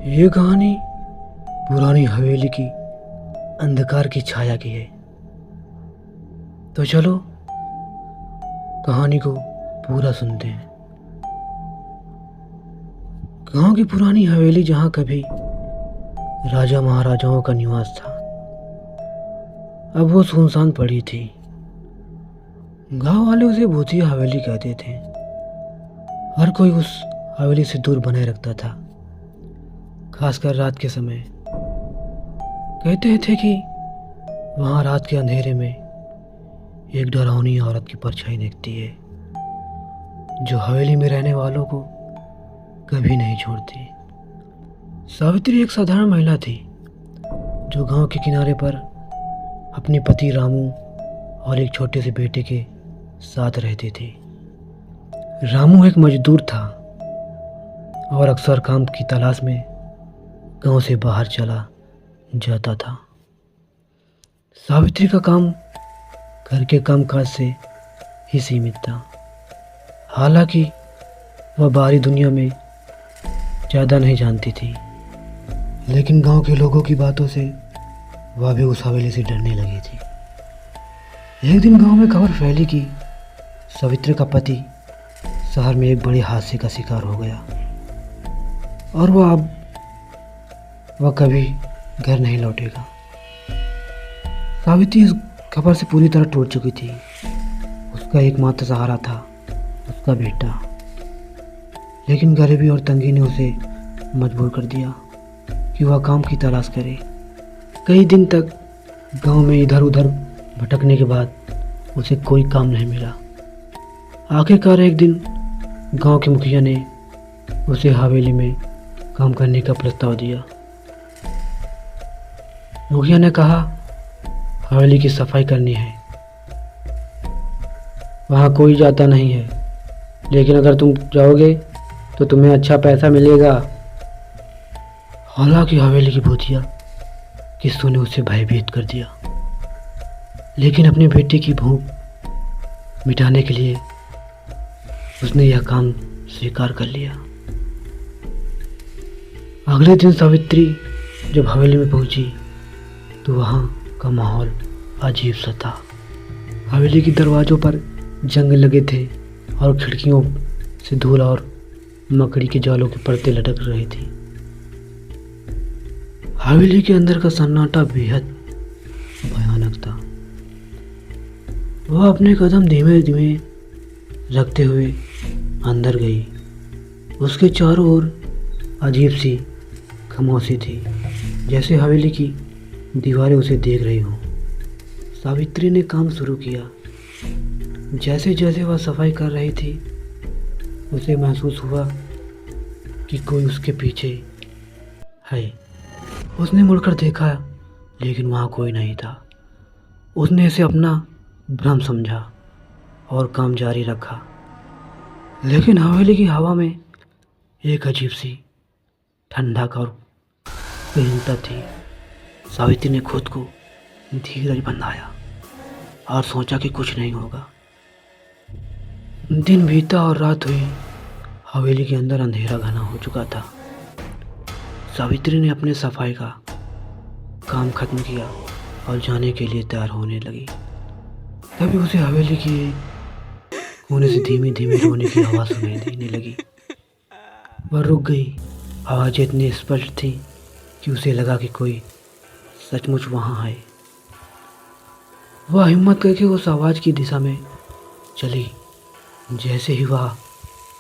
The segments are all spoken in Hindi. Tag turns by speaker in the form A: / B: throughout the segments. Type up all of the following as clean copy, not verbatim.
A: ये कहानी पुरानी हवेली की अंधकार की छाया की है। तो चलो कहानी को पूरा सुनते हैं। गांव की पुरानी हवेली जहां कभी राजा महाराजाओं का निवास था, अब वो सुनसान पड़ी थी। गांव वाले उसे भूतिया हवेली कहते थे। हर कोई उस हवेली से दूर बनाए रखता था, खासकर रात के समय। कहते थे कि वहाँ रात के अंधेरे में एक डरावनी औरत की परछाई दिखती है, जो हवेली में रहने वालों को कभी नहीं छोड़ती। सावित्री एक साधारण महिला थी, जो गांव के किनारे पर अपने पति रामू और एक छोटे से बेटे के साथ रहती थी। रामू एक मजदूर था और अक्सर काम की तलाश में गांव से बाहर चला जाता था। सावित्री का काम घर के कामकाज से ही सीमित था। हालांकि वह बाहरी दुनिया में ज़्यादा नहीं जानती थी, लेकिन गांव के लोगों की बातों से वह भी उस हवेली से डरने लगी थी। एक दिन गांव में खबर फैली कि सावित्री का पति शहर में एक बड़े हादसे का शिकार हो गया और वह कभी घर नहीं लौटेगा। सावित्री इस खबर से पूरी तरह टूट चुकी थी। उसका एकमात्र सहारा था उसका बेटा, लेकिन गरीबी और तंगी ने उसे मजबूर कर दिया कि वह काम की तलाश करे। कई दिन तक गांव में इधर उधर भटकने के बाद उसे कोई काम नहीं मिला। आखिरकार एक दिन गांव के मुखिया ने उसे हवेली में काम करने का प्रस्ताव दिया। मुखिया ने कहा, हवेली की सफाई करनी है, वहाँ कोई जाता नहीं है, लेकिन अगर तुम जाओगे तो तुम्हें अच्छा पैसा मिलेगा। हालांकि हवेली की भूतिया किस्सों ने उसे भयभीत कर दिया, लेकिन अपने बेटे की भूख मिटाने के लिए उसने यह काम स्वीकार कर लिया। अगले दिन सावित्री जब हवेली में पहुंची तो वहाँ का माहौल अजीब सा था। हवेली के दरवाज़ों पर जंग लगे थे और खिड़कियों से धूल और मकड़ी के जालों के परतें लटक रही थी। हवेली के अंदर का सन्नाटा बेहद भयानक था। वह अपने कदम धीमे धीमे रखते हुए अंदर गई। उसके चारों ओर अजीब सी खामोशी थी, जैसे हवेली की दीवारें उसे देख रही हों। सावित्री ने काम शुरू किया। जैसे जैसे वह सफाई कर रही थी, उसे महसूस हुआ कि कोई उसके पीछे है। उसने मुड़कर देखा, लेकिन वहाँ कोई नहीं था। उसने इसे अपना भ्रम समझा और काम जारी रखा, लेकिन हवेली की हवा में एक अजीब सी ठंडक और गहनता थी। सावित्री ने खुद को धीरज बंधाया और सोचा कि कुछ नहीं होगा। दिन बीता और रात हुई। हवेली के अंदर अंधेरा घना हो चुका था। सावित्री ने अपने सफाई का काम खत्म किया और जाने के लिए तैयार होने लगी। तभी उसे हवेली के कोने से धीमे धीमे रोने की आवाज़ सुनाई देने लगी। वह रुक गई। आवाज़ इतनी स्पष्ट थी कि उसे लगा कि कोई सचमुच वहाँ है। वह हिम्मत करके उस आवाज़ की दिशा में चली। जैसे ही वह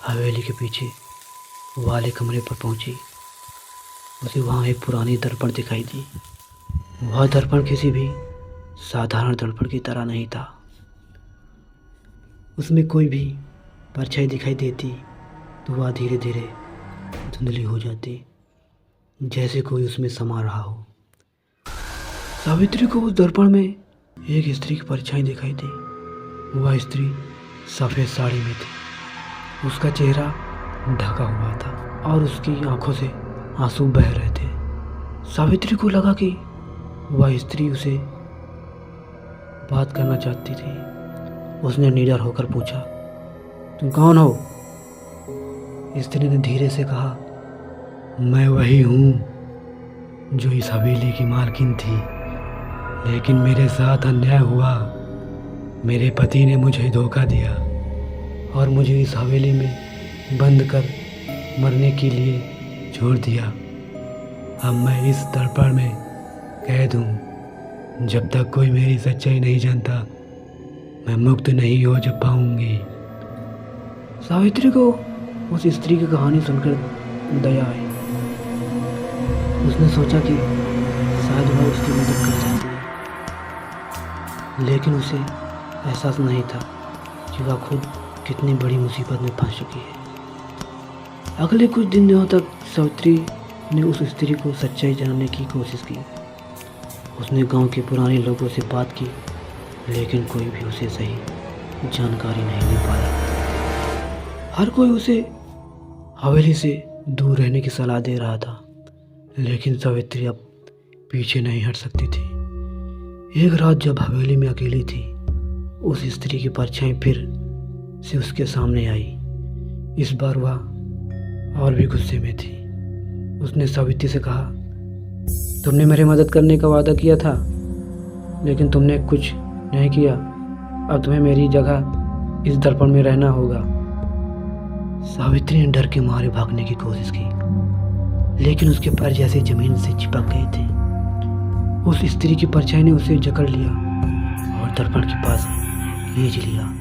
A: हवेली के पीछे वाले कमरे पर पहुंची, उसे वहाँ एक पुरानी दर्पण दिखाई दी। वह दर्पण किसी भी साधारण दर्पण की तरह नहीं था। उसमें कोई भी परछाई दिखाई देती तो वह धीरे धीरे धुंधली हो जाती, जैसे कोई उसमें समा रहा हो। सावित्री को उस दर्पण में एक स्त्री की परछाई दिखाई दी। वह स्त्री सफ़ेद साड़ी में थी। उसका चेहरा ढका हुआ था और उसकी आंखों से आंसू बह रहे थे। सावित्री को लगा कि वह स्त्री उसे बात करना चाहती थी। उसने निडर होकर पूछा, तुम कौन हो? स्त्री ने धीरे से कहा, मैं वही हूँ जो इस हवेली की मालकिन थी, लेकिन मेरे साथ अन्याय हुआ। मेरे पति ने मुझे धोखा दिया और मुझे इस हवेली में बंद कर मरने के लिए छोड़ दिया। अब मैं इस दर्पण में कैद हूँ। जब तक कोई मेरी सच्चाई नहीं जानता, मैं मुक्त नहीं हो पाऊंगी। सावित्री को उस स्त्री की कहानी सुनकर दया आई। उसने सोचा कि शायद वह उसकी मदद कर सकती है, लेकिन उसे एहसास नहीं था कि वह खुद कितनी बड़ी मुसीबत में फंस चुकी है। अगले कुछ दिनों तक सावित्री ने उस स्त्री को सच्चाई जानने की कोशिश की। उसने गांव के पुराने लोगों से बात की, लेकिन कोई भी उसे सही जानकारी नहीं दे पाया। हर कोई उसे हवेली से दूर रहने की सलाह दे रहा था, लेकिन सावित्री अब पीछे नहीं हट सकती थी। एक रात जब हवेली में अकेली थी, उस स्त्री की परछाई फिर से उसके सामने आई। इस बार वह और भी गुस्से में थी। उसने सावित्री से कहा, तुमने मेरी मदद करने का वादा किया था, लेकिन तुमने कुछ नहीं किया। अब तुम्हें मेरी जगह इस दर्पण में रहना होगा। सावित्री ने डर के मारे भागने की कोशिश की, लेकिन उसके पैर जैसे जमीन से चिपक गए थे। उस स्त्री की परछाई ने उसे जकड़ लिया और दर्पण के पास खींच लिया।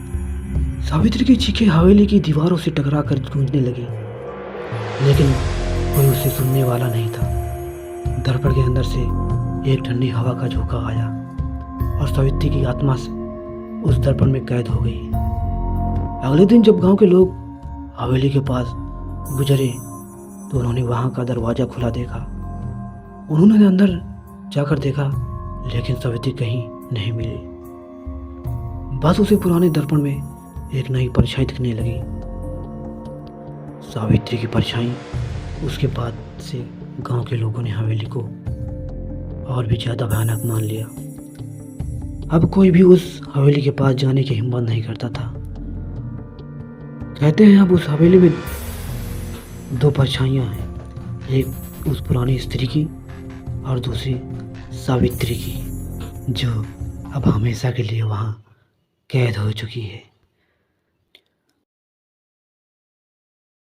A: सावित्री की चीखें हवेली की दीवारों से टकरा कर गूंजने लगी, लेकिन कोई उसे सुनने वाला नहीं था। दर्पण के अंदर से एक ठंडी हवा का झोंका आया और सावित्री की आत्मा उस दर्पण में कैद हो गई। अगले दिन जब गांव के लोग हवेली के पास गुजरे तो उन्होंने वहां का दरवाजा खुला देखा। उन्होंने अंदर जाकर देखा, लेकिन सावित्री कहीं नहीं मिली। बस उसे पुराने दर्पण में एक नई परछाई दिखने लगी। सावित्री की परछाई। उसके बाद से गांव के लोगों ने हवेली को और भी ज़्यादा भयानक मान लिया। अब कोई भी उस हवेली के पास जाने की हिम्मत नहीं करता था। कहते हैं अब उस हवेली में दो परछाइयाँ हैं, एक उस पुरानी स्त्री की और दूसरी सावित्री की, जो अब हमेशा के लिए वहाँ कैद हो चुकी है।